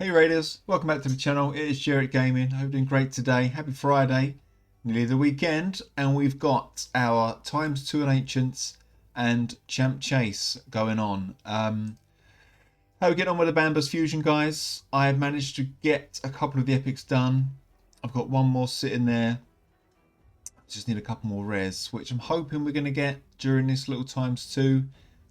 Hey Raiders, welcome back to the channel. It is Jared Gaming. I hope you're doing great today. Happy Friday, nearly the weekend, and we've got our ×2 and Ancients and Champ Chase going on. How are we getting on with the Bambus Fusion, guys? I've managed to get a couple of the epics done. I've got one more sitting there. Just need a couple more rares, which I'm hoping we're going to get during this little ×2.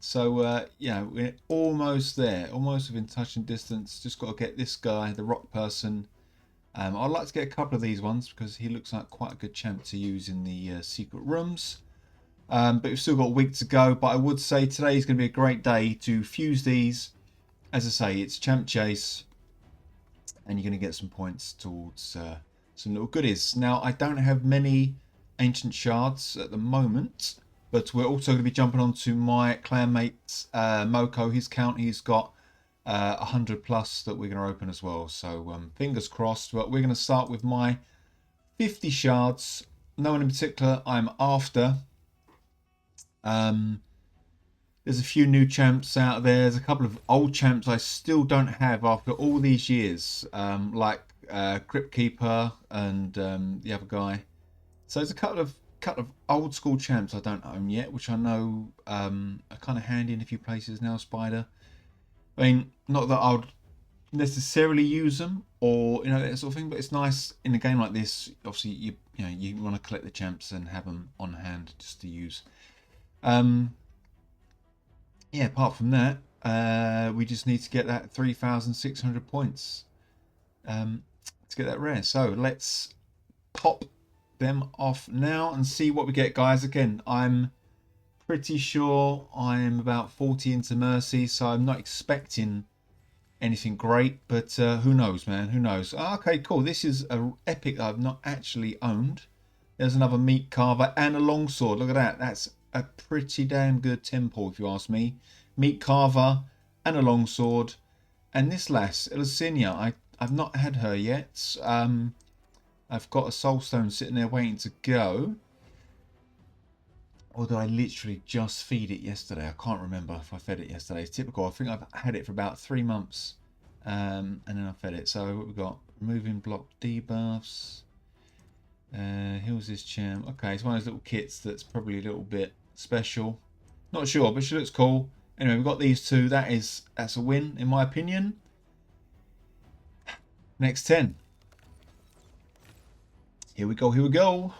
So yeah, we're almost there, almost within touching distance. Just got to get this guy, the rock person. I'd like to get a couple of these ones because he looks like quite a good champ to use in the secret rooms. But we've still got a week to go. But I would say today is going to be a great day to fuse these. As I say, it's Champ Chase, and you're going to get some points towards some little goodies. Now, I don't have many ancient shards at the moment. But we're also going to be jumping on to my clanmate Moco. His count, he's got 100 plus that we're going to open as well. So fingers crossed. But we're going to start with my 50 shards. No one in particular I'm after. There's a few new champs out there. There's a couple of old champs I still don't have after all these years. Like Crypt Keeper and the other guy. So there's a couple of old school champs I don't own yet, which I know are kind of handy in a few places now. Spider. I mean, not that I would necessarily use them or that sort of thing, but it's nice in a game like this. Obviously, you want to collect the champs and have them on hand just to use. Yeah. Apart from that, we just need to get that 3,600 points to get that rare. So let's pop them off now and see what we get, guys. Again, I'm pretty sure I'm about 40 into Mercy, so I'm not expecting anything great, but who knows, man, who knows. Okay, cool. This is an epic I've not actually owned. There's another meat carver and a longsword. Look at that. That's a pretty damn good temple, if you ask me. Meat carver and a longsword. And this lass, Elisinia, I've not had her yet. I've got a soulstone sitting there waiting to go. Although I literally just feed it yesterday. I can't remember if I fed it yesterday. It's typical. I think I've had it for about 3 months. And then I fed it. So what we've got? Removing block debuffs. Here's this champ. Okay, it's one of those little kits that's probably a little bit special. Not sure, but she looks cool. Anyway, we've got these two. That's a win, in my opinion. Next 10. Here we go, here we go.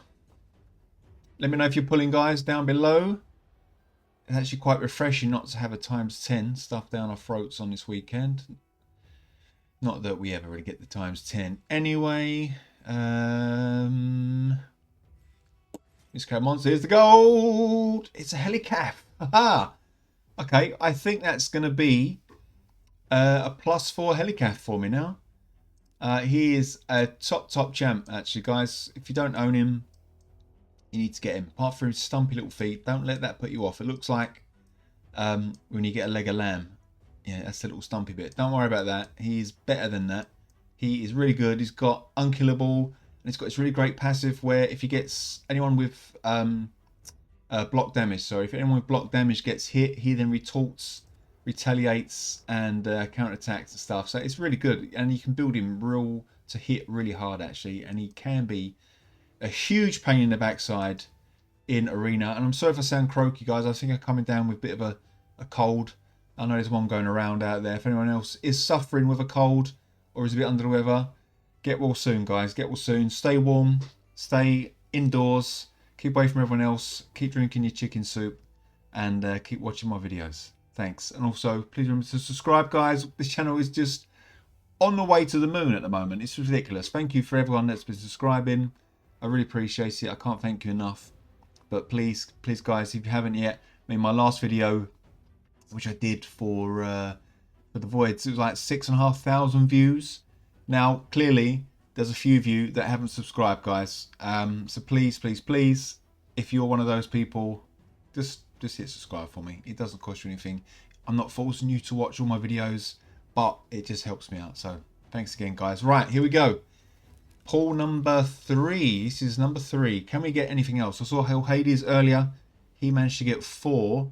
Let me know if you're pulling, guys, down below. It's actually quite refreshing not to have a ×10 stuff down our throats on this weekend. Not that we ever really get the ×10 anyway. This crab monster, here's the gold. It's a helicaf. Haha. Okay, I think that's going to be a +4 helicaf for me now. He is a top champ, actually, guys. If you don't own him, you need to get him. Apart from his stumpy little feet, don't let that put you off. It looks like when you get a leg of lamb. Yeah, that's a little stumpy bit. Don't worry about that. He's better than that. He is really good. He's got unkillable, and he's got this really great passive where if he gets anyone with block damage, sorry, if anyone with block damage gets hit, he then retorts, retaliates, and counterattacks and stuff. So it's really good, and you can build him to hit really hard, actually, and he can be a huge pain in the backside in arena. And I'm sorry if I sound croaky, guys. I think I'm coming down with a bit of a cold. I know there's one going around out there. If anyone else is suffering with a cold or is a bit under the weather, get well soon, guys. Get well soon. Stay warm. Stay indoors. Keep away from everyone else. Keep drinking your chicken soup, and keep watching my videos. Thanks. And also, please remember to subscribe, guys. This channel is just on the way to the moon at the moment. It's ridiculous. Thank you for everyone that's been subscribing. I really appreciate it. I can't thank you enough. But please, guys, if you haven't yet, I mean, my last video, which I did for the Voids, it was like 6,500 views. Now, clearly, there's a few of you that haven't subscribed, guys. So please, if you're one of those people, just hit subscribe for me. It doesn't cost you anything. I'm not forcing you to watch all my videos, but it just helps me out. So thanks again, guys. Right, here we go. Pull number 3. This is number 3. Can we get anything else? I saw Hades earlier. He managed to get 4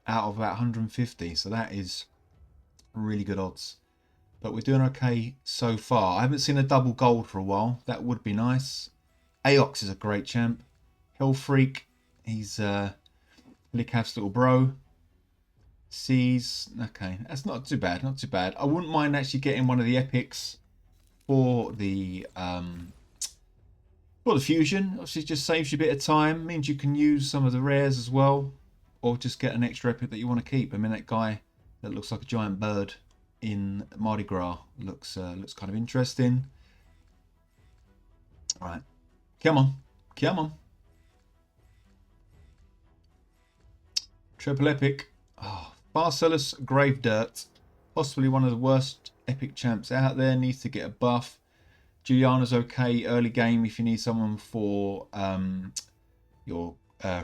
out of about 150. So that is really good odds. but we're doing okay so far. I haven't seen a double gold for a while. That would be nice. Aox is a great champ. Hell Freak, he's Helicaf's little bro. Seas, okay, that's not too bad, not too bad. I wouldn't mind actually getting one of the epics for the fusion. Obviously, it just saves you a bit of time. Means you can use some of the rares as well, or just get an extra epic that you want to keep. I mean, that guy that looks like a giant bird in Mardi Gras looks kind of interesting. All right, come on, come on. Triple epic. Oh, Barcelos Grave Dirt, possibly one of the worst epic champs out there. Needs to get a buff. Juliana's okay early game if you need someone for your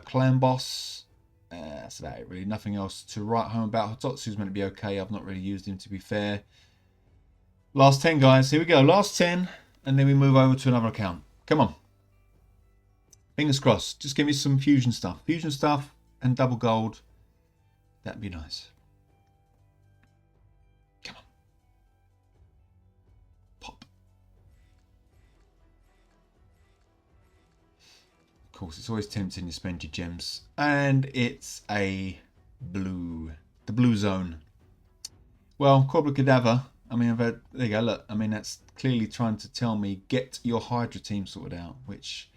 clan boss. That's about it really. Nothing else to write home about. Hototsu's meant to be okay. I've not really used him, to be fair. Last 10, guys. Here we go. Last 10. And then we move over to another account. Come on. Fingers crossed. Just give me some fusion stuff. Fusion stuff and double gold. That'd be nice. Come on. Pop. Of course, it's always tempting to spend your gems. And it's a blue. The blue zone. Well, Cobra Cadaver. I mean, there you go. Look, I mean, that's clearly trying to tell me get your Hydra team sorted out, which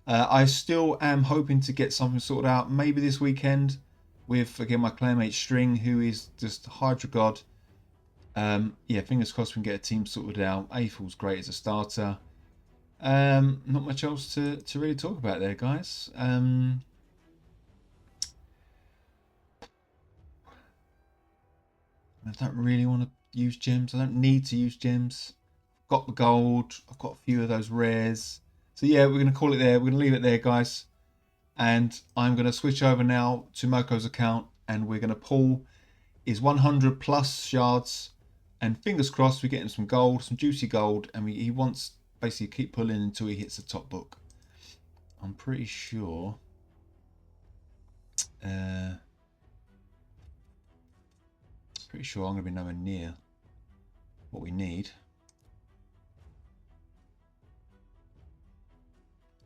I still am hoping to get something sorted out. Maybe this weekend with, again, my clanmate String, who is just Hydra God. Yeah, fingers crossed we can get a team sorted out. Aphel's great as a starter. Not much else to really talk about there, guys. I don't really want to use gems. I don't need to use gems. I've got the gold. I've got a few of those rares. So yeah, we're going to call it there. We're going to leave it there, guys. And I'm going to switch over now to Moco's account. And we're going to pull his 100 plus shards. And fingers crossed we get him some gold, some juicy gold. And he wants basically keep pulling until he hits the top book. I'm pretty sure. Pretty sure I'm going to be nowhere near what we need.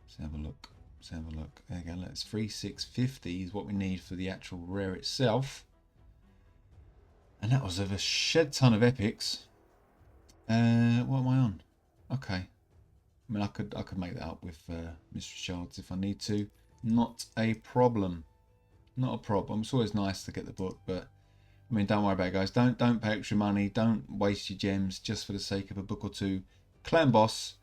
Let's have a look. Let's have a look. There you go. Let's 3650 is what we need for the actual rare itself. And that was of a shed ton of epics. What am I on? Okay. I mean, I could make that up with mystery shards if I need to. Not a problem. Not a problem. It's always nice to get the book, but I mean, don't worry about it, guys. Don't pay extra money. Don't waste your gems just for the sake of a book or two. Clan boss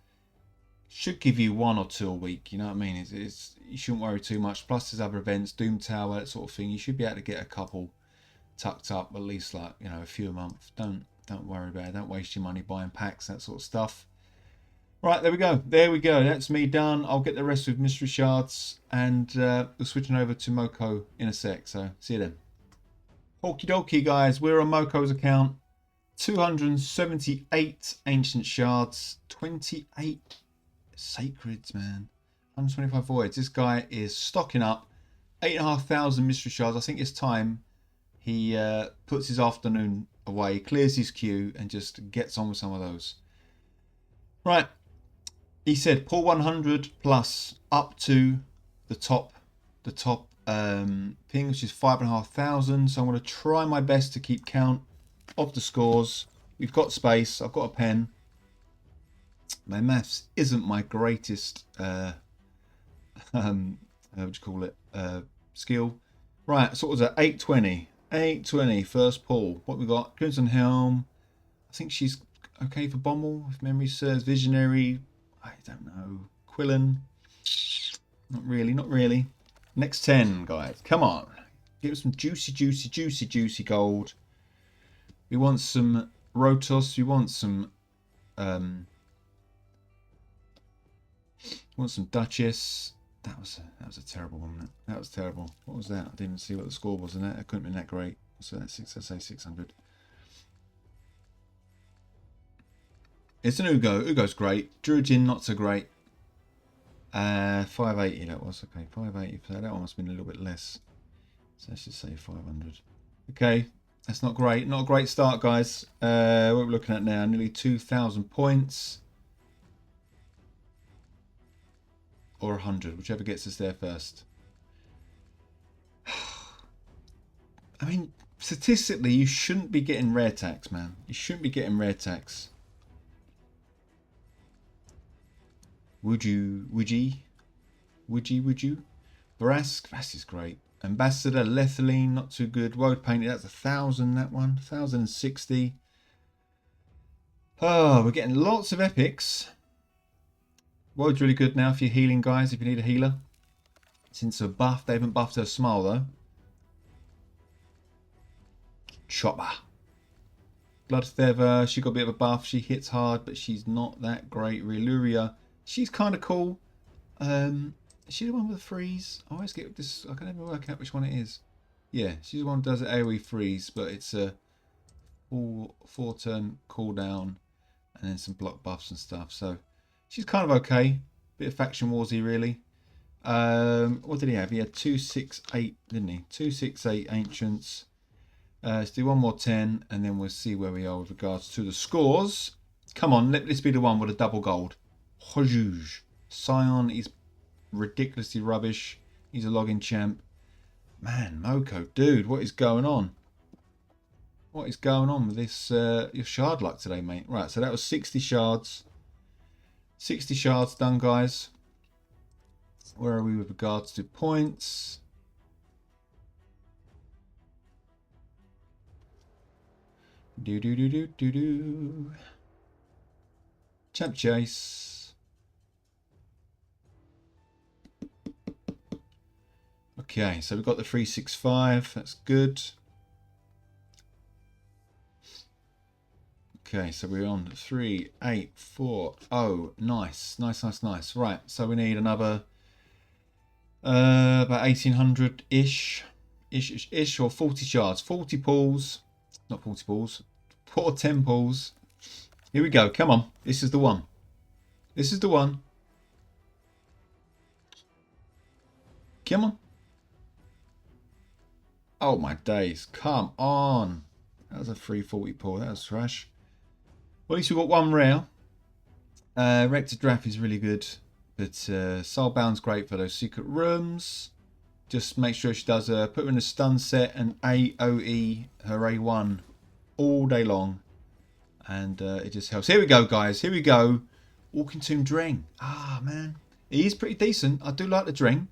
should give you 1 or 2 a week. You know what I mean? It's you shouldn't worry too much. Plus, there's other events, Doom Tower, that sort of thing. You should be able to get a couple tucked up, at least like a few a month. Don't worry about it. Don't waste your money buying packs, that sort of stuff. Right, there we go. There we go. That's me done. I'll get the rest with mystery shards, and we're switching over to Moco in a sec. So see you then. Okie dokie, guys, we're on Moco's account. 278 ancient shards, 28 sacreds, man. 125 voids. This guy is stocking up. 8,500 mystery shards. I think it's time he puts his afternoon away, clears his queue, and just gets on with some of those. Right. He said pull 100 plus up to the top thing, which is 5,500. So I'm going to try my best to keep count of the scores. We've got space. I've got a pen. My maths isn't my greatest what would you call it, skill. Right, so what was that? 820. 820 first pull. What we got? Crimson Helm. I think she's okay for Bommel, if memory serves. Visionary. I don't know. Quillen. Not really, not really. Next 10, guys. Come on. Give us some juicy gold. We want some Rotos. We want some Duchess. That was a terrible one, wasn't it? That was terrible. What was that? I didn't see what the score was in that. It couldn't have been that great. So that's let's say 600. It's an Ugo. Ugo's great. Druidin, not so great. 580 that was. Okay, 580. So that one must have been a little bit less. So let's just say 500. Okay, That's not great. Not a great start, guys. What are we looking at now? Nearly 2,000 points. Or 100, whichever gets us there first. I mean, statistically, you shouldn't be getting rare tax, man. You shouldn't be getting rare tax. Would you? Would ye? Would you? Would you? Brask is great. Ambassador, Lethaline, not too good. Woad Painted, that's 1,000, that one. 1,060. Oh, we're getting lots of epics. Woad's really good now for your healing, guys, if you need a healer. Since her buff, they haven't buffed her smile, though. Chopper. Bloodfeather, she got a bit of a buff. She hits hard, but she's not that great. Reluria, she's kind of cool. Is she the one with the freeze? I always get this. I can never work out which one it is. Yeah, she's the one who does an AoE freeze, but it's a four turn cooldown and then some block buffs and stuff. So she's kind of okay. Bit of faction warsy, really. What did he have? He had 268, didn't he? 268 ancients. Let's do one more 10, and then we'll see where we are with regards to the scores. Come on, let this be the one with a double gold. Hojuge. Scion is ridiculously rubbish. He's a login champ. Man, Moco, dude, what is going on? What is going on with this your shard luck today, mate? Right, so that was 60 shards. 60 shards done, guys. Where are we with regards to points? Do. Champ Chase. Okay, so we've got the 365. That's good. Okay, so we're on 3840. Nice. Right, so we need another about 1800-ish. Ish, or 40 shards. 40 pulls. Not 40 pulls. 10 pulls. Here we go. Come on. This is the one. This is the one. Come on. Oh my days. Come on. That was a 340 pull. That was trash. Well, at least we've got one rare. Rector Draft is really good. But Soulbound's great for those secret rooms. Just make sure she does put her in a stun set and AoE her A1 all day long. And it just helps. Here we go, guys. Here we go. Walking Tomb Dreng. Ah, man. He is pretty decent. I do like the Dreng.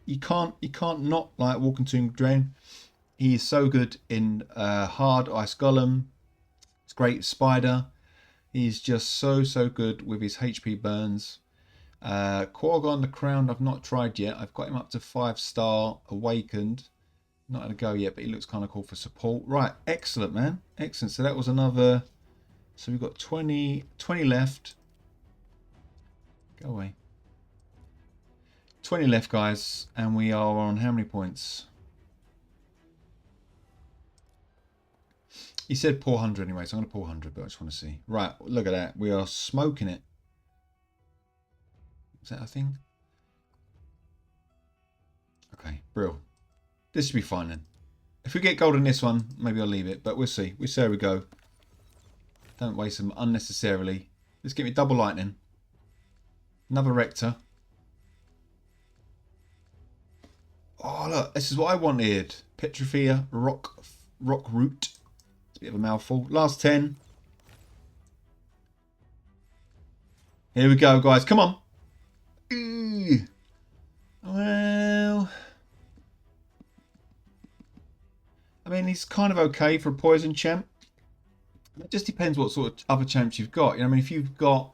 You can't not like Walking Tomb Dreng. He is so good in hard Ice Golem. It's great Spider. He's just so good with his HP burns. Quaggon the Crown I've not tried yet. I've got him up to 5-star Awakened. Not had a go yet, but he looks kind of cool for support. Right, excellent, man. Excellent. So that was another... So we've got 20 left. Go away. 20 left, guys. And we are on how many points? He said pour 100 anyway, so I'm going to pour 100, but I just want to see. Right, look at that. We are smoking it. Is that a thing? Okay, brill. This should be fine then. If we get gold in this one, maybe I'll leave it, but we'll see. We'll see how we go. Don't waste them unnecessarily. Let's get me double lightning. Another Rector. Oh, look, this is what I wanted. Petrifia, Rock Root. It's a bit of a mouthful. Last 10. Here we go, guys. Come on. Well, I mean, he's kind of okay for a poison champ. It just depends what sort of other champs you've got. You know, I mean, if you've got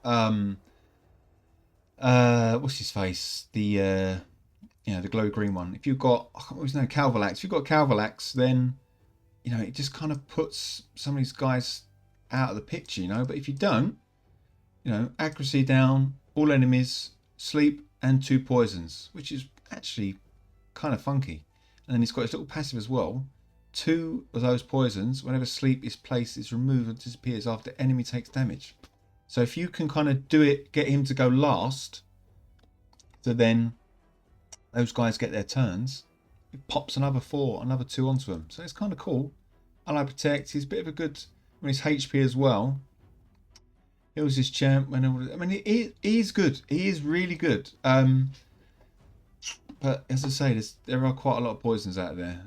what's his face, the the glow green one. If you've got, I can't remember his name, Calvalax. If you've got Calvalax, then you know it just kind of puts some of these guys out of the picture. You know, but if you don't, you know, accuracy down, all enemies, sleep, and 2 poisons, which is actually kind of funky. And then he's got his little passive as well. 2 of those poisons, whenever sleep is placed, is removed and disappears after enemy takes damage. So if you can kind of do it, get him to go last, so then those guys get their turns, it pops another 4, another 2 onto them. So it's kind of cool. Ally Protect. He's a bit of a good... I mean, he's HP as well. He was his champ. I mean, he's good. He is really good. But as I say, there are quite a lot of poisons out there.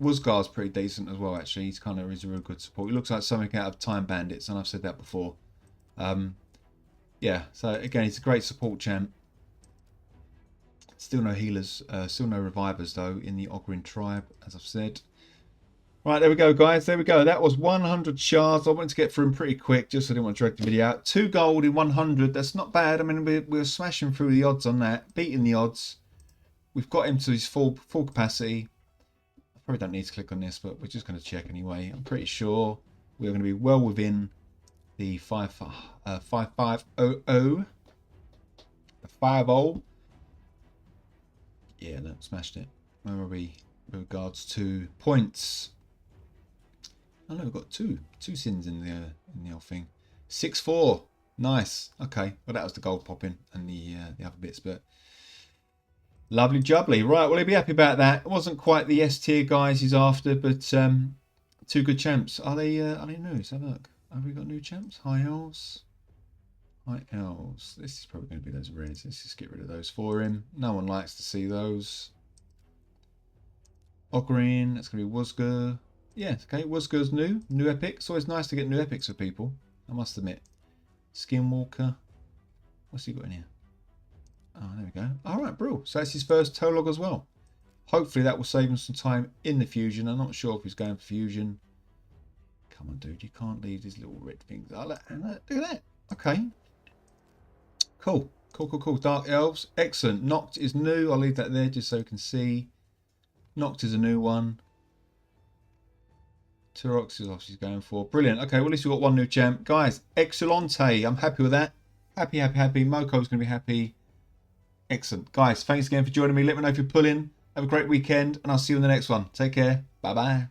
Wuzgar's pretty decent as well, actually. He's kind of is a real good support. He looks like something out of Time Bandits, and I've said that before. Yeah, so again, he's a great support champ. Still no healers, still no revivers, though, in the Ogrin tribe, as I've said. Right, there we go, guys. There we go. That was 100 shards. I wanted to get through them pretty quick, just so I didn't want to drag the video out. 2 gold in 100. That's not bad. I mean, we're smashing through the odds on that, beating the odds. We've got him to his full capacity. I probably don't need to click on this, but we're just going to check anyway. I'm pretty sure we're going to be well within the 5500. The 50. Yeah, look, smashed it. Where are we with regards to points? Oh no, we've got two sins in the whole thing. 6-4. Nice. Okay. Well, that was the gold popping and the other bits, but lovely jubbly. Right, well, he'll be happy about that. It wasn't quite the S tier guys he's after, but 2 good champs. Are they new? Let's have a look. Have we got new champs? High elves. High elves. This is probably going to be those rares. Let's just get rid of those for him. No one likes to see those. Ogrin. That's going to be Wuzgar. Yeah, okay. Wuzgar's new. New epic. It's always nice to get new epics for people, I must admit. Skinwalker. What's he got in here? Oh, there we go. Alright, bro. So that's his first Tolog as well. Hopefully that will save him some time in the fusion. I'm not sure if he's going for fusion. Come on, dude. You can't leave these little red things. Oh, look at that. Okay. Cool. Cool. Dark Elves. Excellent. Noct is new. I'll leave that there just so you can see. Noct is a new one. Turox is obviously going for. Brilliant. Okay, well, at least we've got 1 new champ. Guys, excellente. I'm happy with that. Happy. Moco's going to be happy. Excellent. Guys, thanks again for joining me. Let me know if you're pulling. Have a great weekend, and I'll see you in the next one. Take care. Bye-bye.